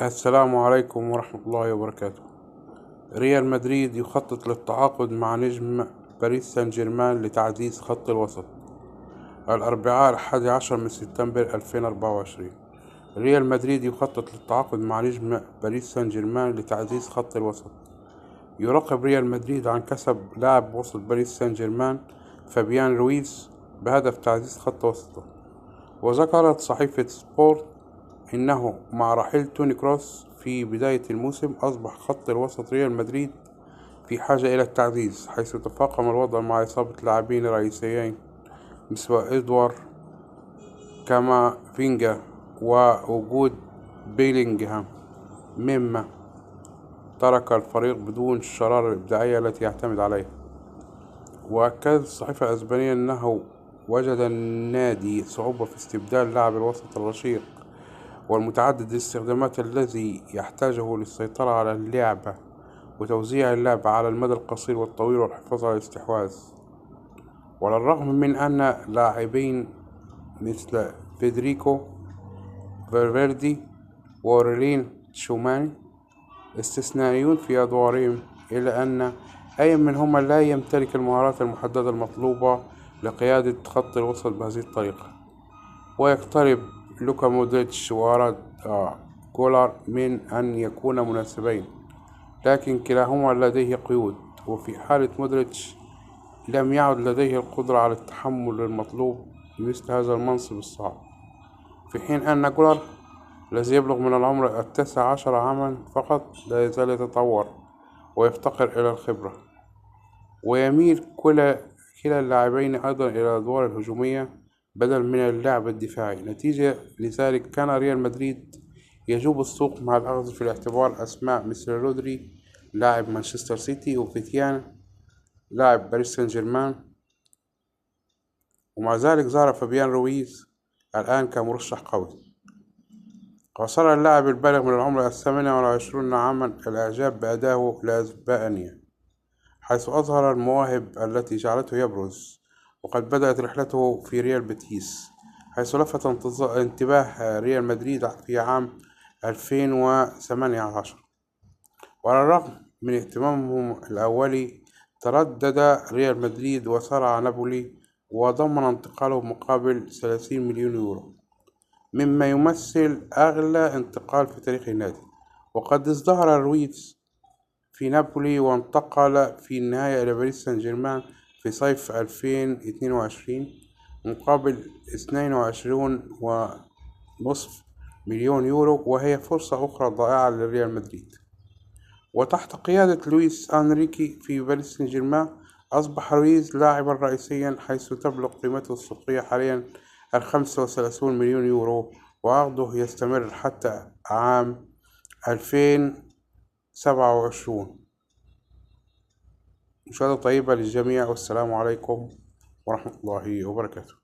السلام عليكم ورحمة الله وبركاته. ريال مدريد يخطط للتعاقد مع نجم باريس سان جيرمان لتعزيز خط الوسط. الأربعاء 11 من سبتمبر 2024. ريال مدريد يخطط للتعاقد مع نجم باريس سان جيرمان لتعزيز خط الوسط. يراقب ريال مدريد عن كسب لاعب وسط باريس سان جيرمان فابيان رويز بهدف تعزيز خط وسطه. وذكرت صحيفة سبورت إنه مع رحيل توني كروس في بداية الموسم أصبح خط الوسط ريال مدريد في حاجة إلى التعزيز، حيث تفاقم الوضع مع إصابة لاعبين رئيسيين مثل إدوار كامافينجا ووجود بيلينغهام، مما ترك الفريق بدون الشرارة الإبداعية التي يعتمد عليها. وأكدت الصحيفة الأسبانية أنه وجد النادي صعوبة في استبدال لاعب الوسط الرشيق والمتعدد الاستخدامات الذي يحتاجه للسيطرة على اللعبة وتوزيع اللعبة على المدى القصير والطويل والحفاظ على الاستحواذ. وعلى الرغم من أن لاعبين مثل فيدريكو فالفيردي وأوريلين تشوماني استثنائيون في أدوارهم، إلا أن أي منهما لا يمتلك المهارات المحددة المطلوبة لقيادة خط الوسط بهذه الطريقة. ويقترب لوكا مودريتش وأراد كولر من أن يكونا مناسبين، لكن كلاهما لديه قيود، وفي حالة مودريتش لم يعد لديه القدرة على التحمل المطلوب لمثل هذا المنصب الصعب، في حين أن كولر الذي يبلغ من العمر 19 عاما فقط لا يزال يتطور ويفتقر إلى الخبرة. ويميل كلا اللاعبين أيضا إلى الأدوار الهجومية بدل من اللعب الدفاعي. نتيجة لذلك كان ريال مدريد يجوب السوق مع الأخذ في الاعتبار أسماء مثل رودري لاعب مانشستر سيتي وفيتيان لاعب باريس سان جيرمان، ومع ذلك ظهر فابيان رويز الآن كمرشح قوي. وصل اللاعب البالغ من العمر 28 عاما الإعجاب بأدائه لأسبانيا، حيث أظهر المواهب التي جعلته يبرز. وقد بدأت رحلته في ريال بيتيس، حيث لفت انتباه ريال مدريد في عام 2018. وعلى الرغم من اهتمامهم الأولي، تردد ريال مدريد وصارع نابولي وضمن انتقاله مقابل 30 مليون يورو، مما يمثل أغلى انتقال في تاريخ النادي. وقد ازدهر رويز في نابولي وانتقل في النهاية إلى باريس سان جيرمان في صيف 2022 مقابل 22.5 مليون يورو، وهي فرصة أخرى ضائعة لريال مدريد. وتحت قيادة لويس أنريكي في باريس سان جيرمان أصبح رويز لاعبا رئيسيا، حيث تبلغ قيمته السوقية حاليا 35 مليون يورو، وعقده يستمر حتى عام 2027. مشاهدة طيبة للجميع، والسلام عليكم ورحمة الله وبركاته.